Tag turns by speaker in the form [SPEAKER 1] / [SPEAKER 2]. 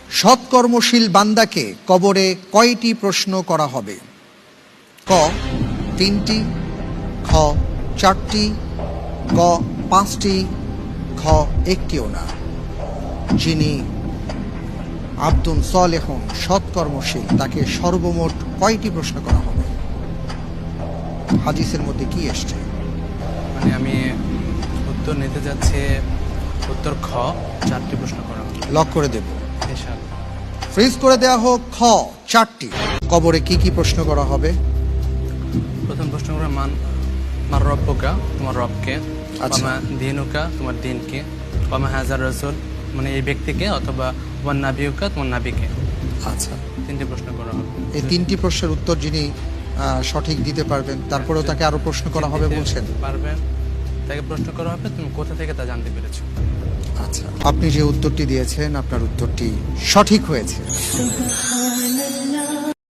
[SPEAKER 1] সৎকর্মশীল বান্দাকে কবরে কয়টি প্রশ্ন করা হবে? ক 3টি, খ 4টি, গ 5টি, খ 1টিও না। যিনি আব্দুন সালেহুন সৎকর্মশীল তাকে সর্বমোট কয়টি প্রশ্ন করা হবে? হাদিসের মধ্যে কি এসছে?
[SPEAKER 2] মানে আমি উত্তর নিতে যাচ্ছি উত্তর খ, 4টি প্রশ্ন করা হবে।
[SPEAKER 1] লক করে দেব,
[SPEAKER 2] ইনশাআল্লাহ।
[SPEAKER 1] ফ্রিজ করে দেওয়া হোক। খ 4টি। কবরে কি কি প্রশ্ন করা হবে?
[SPEAKER 2] প্রথম প্রশ্ন করে মান রব্বুকা, তোমার রবকে।
[SPEAKER 1] আচ্ছা।
[SPEAKER 2] ওমা দিনুকা, তোমার দিনকে। ওমা হাজার রাসূল, মানে এই ব্যক্তিকে, অথবা ওয়ান নাবিয়ুকা, তোমার নাবিকে।
[SPEAKER 1] আচ্ছা,
[SPEAKER 2] 3টি প্রশ্ন করা হবে।
[SPEAKER 1] এই 3টি প্রশ্নের উত্তর যিনি সঠিক দিতে পারবেন তারপরেও তাকে আরো প্রশ্ন করা হবে বলছেন?
[SPEAKER 2] পারবেন, তাকে প্রশ্ন করা হবে তুমি কোথা থেকে তা জানতে পেরেছো।
[SPEAKER 1] আচ্ছা, আপনি যে উত্তরটি দিয়েছেন আপনার উত্তরটি সঠিক হয়েছে।